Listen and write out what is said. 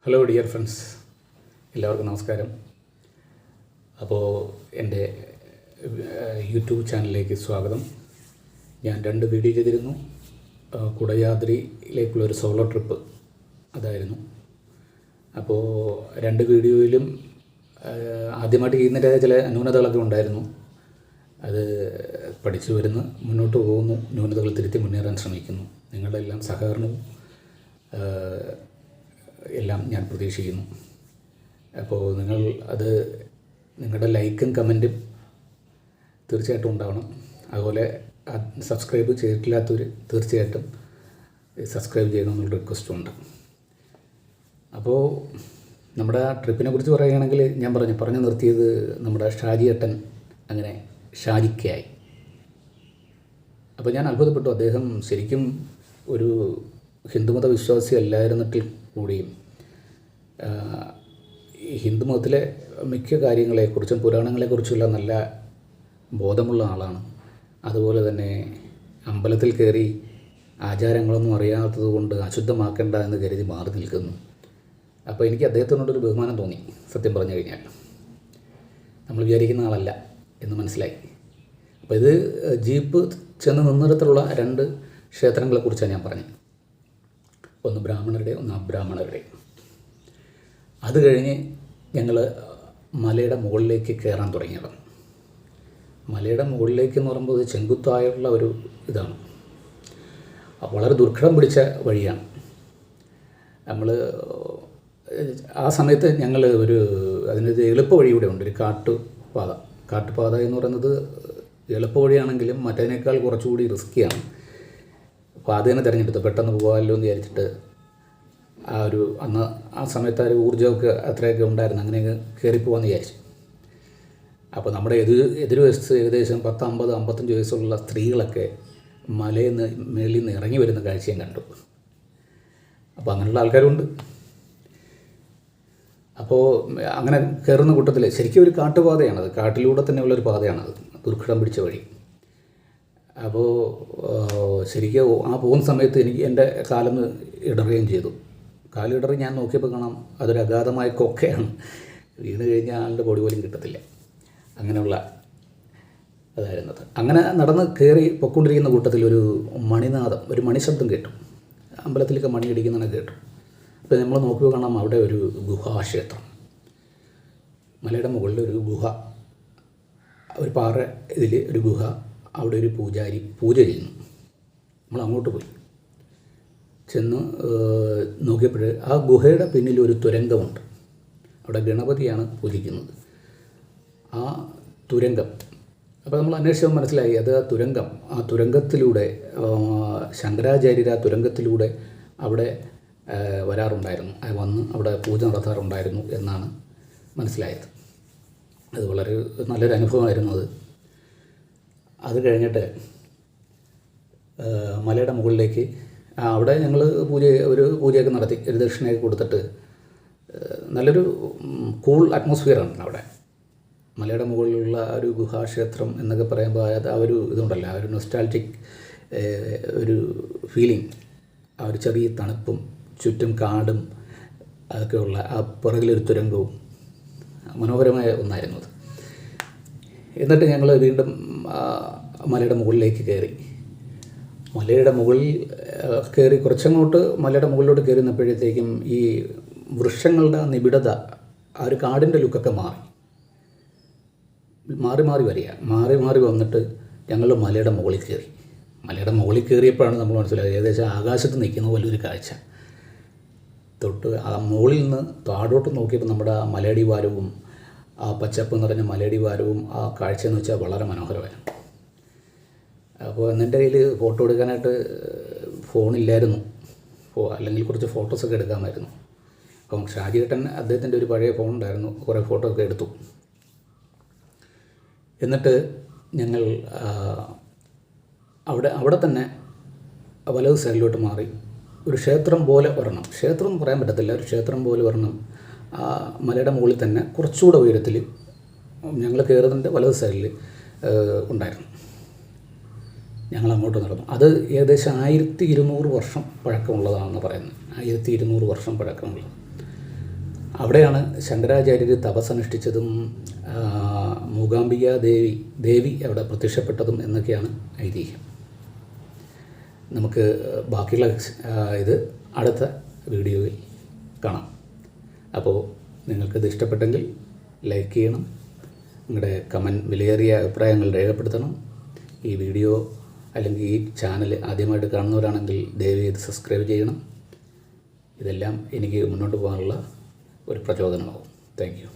Hello dear friends, എല്ലാവർക്കും നമസ്കാരം. അപ്പോൾ എൻ്റെ യൂട്യൂബ് ചാനലിലേക്ക് സ്വാഗതം. ഞാൻ 2 വീഡിയോ ചെയ്തിരുന്നു. കുടയാദ്രിയിലേക്കുള്ളൊരു സോളോ ട്രിപ്പ് അതായിരുന്നു. അപ്പോൾ 2 വീഡിയോയിലും ആദ്യമായിട്ട് ചെയ്യുന്നതിൻ്റെ ചില ന്യൂനതകളൊക്കെ ഉണ്ടായിരുന്നു. അത് പഠിച്ചു വരുന്നു, മുന്നോട്ട് പോകുന്നു, ന്യൂനതകൾ തിരുത്തി മുന്നേറാൻ ശ്രമിക്കുന്നു. നിങ്ങളുടെ എല്ലാം സഹകരണവും എല്ലാം ഞാൻ പ്രതീക്ഷിക്കുന്നു. അപ്പോൾ നിങ്ങൾ അത് നിങ്ങളുടെ ലൈക്കും കമൻറ്റും തീർച്ചയായിട്ടും ഉണ്ടാവണം. അതുപോലെ സബ്സ്ക്രൈബ് ചെയ്തിട്ടില്ലാത്തവർ തീർച്ചയായിട്ടും സബ്സ്ക്രൈബ് ചെയ്യണമെന്നുള്ള റിക്വസ്റ്റും ഉണ്ട്. അപ്പോൾ നമ്മുടെ ആ ട്രിപ്പിനെ കുറിച്ച് പറയുകയാണെങ്കിൽ ഞാൻ പറഞ്ഞു നിർത്തിയത് നമ്മുടെ ഷാജിയേട്ടൻ അങ്ങനെ ഷാജിക്കയായി. അപ്പോൾ ഞാൻ അത്ഭുതപ്പെട്ടു. അദ്ദേഹം ശരിക്കും ഒരു ഹിന്ദുമത വിശ്വാസി അല്ലായിരുന്നിട്ട് കൂടിയും ഈ ഹിന്ദുമതത്തിലെ മിക്ക കാര്യങ്ങളെക്കുറിച്ചും പുരാണങ്ങളെക്കുറിച്ചുള്ള നല്ല ബോധമുള്ള ആളാണ്. അതുപോലെ തന്നെ അമ്പലത്തിൽ കയറി ആചാരങ്ങളൊന്നും അറിയാത്തത് കൊണ്ട് അശുദ്ധമാക്കേണ്ട എന്ന് കരുതി മാറി നിൽക്കുന്നു. അപ്പോൾ എനിക്ക് അദ്ദേഹത്തിനോടൊരു ബഹുമാനം തോന്നി. സത്യം പറഞ്ഞു കഴിഞ്ഞാൽ നമ്മൾ വിചാരിക്കുന്ന ആളല്ല എന്ന് മനസ്സിലായി. അപ്പോൾ ഇത് ജീപ്പ് ചെന്ന് നിന്നിടത്തുള്ള 2 ക്ഷേത്രങ്ങളെക്കുറിച്ചാണ് ഞാൻ പറഞ്ഞത്. ഒന്ന് ബ്രാഹ്മണരുടെ, ഒന്ന് അബ്രാഹ്മണരുടെ. അത് കഴിഞ്ഞ് ഞങ്ങൾ മലയുടെ മുകളിലേക്ക് കയറാൻ തുടങ്ങിയതാണ്. മലയുടെ മുകളിലേക്ക് എന്ന് പറയുമ്പോൾ ഇത് ചെങ്കുത്തായുള്ള ഒരു ഇതാണ്. വളരെ ദുർഘടം പിടിച്ച വഴിയാണ്. നമ്മൾ ആ സമയത്ത് ഞങ്ങൾ അതിനൊരു എളുപ്പ വഴി കൂടെ ഉണ്ട്, ഒരു കാട്ടുപാത എന്ന് പറയുന്നത് എളുപ്പ വഴിയാണെങ്കിലും മറ്റതിനേക്കാൾ കുറച്ചുകൂടി റിസ്ക്കിയാണ്. അപ്പോൾ അത് തന്നെ തിരഞ്ഞെടുത്തു. പെട്ടെന്ന് പോകാമല്ലോ എന്ന് വിചാരിച്ചിട്ട് ആ സമയത്ത് ആ ഒരു ഊർജ്ജമൊക്കെ അത്രയൊക്കെ ഉണ്ടായിരുന്നു. അങ്ങനെ കയറിപ്പോകാമെന്ന് വിചാരിച്ചു. അപ്പോൾ നമ്മുടെ എതിർവശത്ത് ഏകദേശം 10, 50, 55 വയസ്സുള്ള സ്ത്രീകളൊക്കെ മലയിൽ നിന്ന് മേളിൽ നിന്ന് ഇറങ്ങി വരുന്ന കാഴ്ചയും കണ്ടു. അപ്പോൾ അങ്ങനെയുള്ള ആൾക്കാരുണ്ട്. അപ്പോൾ അങ്ങനെ കയറുന്ന കൂട്ടത്തിൽ ശരിക്കും ഒരു കാട്ടുപാതയാണത്, കാട്ടിലൂടെ തന്നെയുള്ളൊരു പാതയാണത്, ദുർഘടം പിടിച്ച വഴി. അപ്പോൾ ശരിക്കും ആ പോകുന്ന സമയത്ത് എൻ്റെ കാലൊന്ന് ഇടറുകയും ചെയ്തു. കാലിടറി ഞാൻ നോക്കിയപ്പോൾ കാണാം അതൊരു അഗാധമായ കൊക്കയാണ്. വീണ് കഴിഞ്ഞാൽ ആളുടെ പൊടി പോലും കിട്ടത്തില്ല. അങ്ങനെയുള്ള അതായിരുന്നത്. അങ്ങനെ നടന്ന് കയറി പൊയ്ക്കൊണ്ടിരിക്കുന്ന കൂട്ടത്തിൽ ഒരു മണിനാദം, ഒരു മണിശബ്ദം കേട്ടു. അമ്പലത്തിലൊക്കെ മണി അടിക്കുന്നതാണ് കേട്ടു. അപ്പോൾ നമ്മൾ നോക്കിയപ്പോൾ കാണാം അവിടെ ഒരു ഗുഹാക്ഷേത്രം. മലയുടെ മുകളിൽ ഒരു ഗുഹ, ഒരു പാറ ഇതിൽ ഒരു ഗുഹ. അവിടെ ഒരു പൂജാരി പൂജ ചെയ്യുന്നു. നമ്മൾ അങ്ങോട്ട് പോയി ചെന്ന് നോക്കിയപ്പോൾ ആ ഗുഹയുടെ പിന്നിൽ ഒരു തുരങ്കമുണ്ട്. അവിടെ ഗണപതിയാണ് പൂജിക്കുന്നത്. ആ തുരങ്കം, അപ്പോൾ നമ്മൾ അന്വേഷിച്ചപ്പോൾ മനസ്സിലായി അത് ആ തുരങ്കത്തിലൂടെ ശങ്കരാചാര്യർ ആ തുരങ്കത്തിലൂടെ അവിടെ വരാറുണ്ടായിരുന്നു, വന്ന് അവിടെ പൂജ നടത്താറുണ്ടായിരുന്നു എന്നാണ് മനസ്സിലായത്. അത് വളരെ നല്ലൊരു അനുഭവമായിരുന്നു അത്. അത് കഴിഞ്ഞിട്ട് മലയുടെ മുകളിലേക്ക് അവിടെ ഞങ്ങൾ പൂജയൊക്കെ നടത്തി, ഒരു ദക്ഷിണയൊക്കെ കൊടുത്തിട്ട് നല്ലൊരു കൂൾ അറ്റ്മോസ്ഫിയറാണ് അവിടെ. മലയുടെ മുകളിലുള്ള ഒരു ഗുഹാക്ഷേത്രം എന്നൊക്കെ പറയുമ്പോൾ ആ ഒരു ഇതുണ്ടല്ലോ, ആ ഒരു നൊസ്റ്റാൾജിക് ഒരു ഫീലിംഗ്, ആ ഒരു ചെറിയ തണുപ്പും ചുറ്റും കാടും അതൊക്കെയുള്ള ആ പുറകിലൊരു തുരങ്കവും മനോഹരമായ ഒന്നായിരുന്നു അത്. എന്നിട്ട് ഞങ്ങൾ വീണ്ടും മലയുടെ മുകളിലേക്ക് കയറി. മലയുടെ മുകളിൽ കയറി കുറച്ചങ്ങോട്ട് മലയുടെ മുകളിലോട്ട് കയറുന്നപ്പോഴത്തേക്കും ഈ വൃക്ഷങ്ങളുടെ നിബിഡത, ആ ഒരു കാടിൻ്റെ ലുക്കൊക്കെ മാറി വന്നിട്ട് ഞങ്ങൾ മലയുടെ മുകളിൽ കയറി. മലയുടെ മുകളിൽ കയറിയപ്പോഴാണ് നമ്മൾ മനസ്സിലായത് ഏകദേശം ആകാശത്ത് നിൽക്കുന്ന പോലെ ഒരു കാഴ്ച. തൊട്ട് ആ മുകളിൽ നിന്ന് താഴോട്ട് നോക്കിയപ്പോൾ നമ്മുടെ ആ മലയടിവാരവും ആ പച്ചപ്പ് നിറഞ്ഞ മലയടിവാരവും ആ കാഴ്ചയെന്ന് വെച്ചാൽ വളരെ മനോഹരമായിരുന്നു. അപ്പോൾ എൻ്റെ കയ്യിൽ ഫോട്ടോ എടുക്കാനായിട്ട് ഫോണില്ലായിരുന്നു, അല്ലെങ്കിൽ കുറച്ച് ഫോട്ടോസൊക്കെ എടുക്കാമായിരുന്നു. അപ്പം ഷാജിയേട്ടൻ അദ്ദേഹത്തിൻ്റെ ഒരു പഴയ ഫോൺ ഉണ്ടായിരുന്നു, കുറേ ഫോട്ടോ ഒക്കെ എടുത്തു. എന്നിട്ട് ഞങ്ങൾ അവിടെ തന്നെ വലത് സൈഡിലോട്ട് മാറി ഒരു ക്ഷേത്രം പോലെ വരണം. ക്ഷേത്രം എന്ന് പറയാൻ പറ്റത്തില്ല, ഒരു ക്ഷേത്രം പോലെ വരണം. ആ മലയുടെ മുകളിൽ തന്നെ കുറച്ചുകൂടെ ഉയരത്തിൽ ഞങ്ങൾ കയറുന്നതിൻ്റെ വലത് സൈഡിൽ ഉണ്ടായിരുന്നു. ഞങ്ങൾ അങ്ങോട്ട് നടന്നു. അത് ഏകദേശം 1200 വർഷം പഴക്കമുള്ളതാണെന്ന് പറയുന്നത്. 1200 വർഷം പഴക്കമുള്ളത്. അവിടെയാണ് ശങ്കരാചാര്യർ തപസ്സനുഷ്ഠിച്ചതും മൂകാംബിക ദേവി അവിടെ പ്രത്യക്ഷപ്പെട്ടതും എന്നൊക്കെയാണ് ഐതിഹ്യം. നമുക്ക് ബാക്കിയുള്ള ഇത് അടുത്ത വീഡിയോയിൽ കാണാം. അപ്പോൾ നിങ്ങൾക്കിത് ഇഷ്ടപ്പെട്ടെങ്കിൽ ലൈക്ക് ചെയ്യണം, നിങ്ങളുടെ വിലയേറിയ അഭിപ്രായങ്ങൾ രേഖപ്പെടുത്തണം. ഈ വീഡിയോ അല്ലെങ്കിൽ ഈ ചാനൽ ആദ്യമായിട്ട് കാണുന്നവരാണെങ്കിൽ ദയവായി ഇത് സബ്സ്ക്രൈബ് ചെയ്യണം. ഇതെല്ലാം എനിക്ക് മുന്നോട്ട് പോകാനുള്ള ഒരു പ്രചോദനമാകും. Thank you.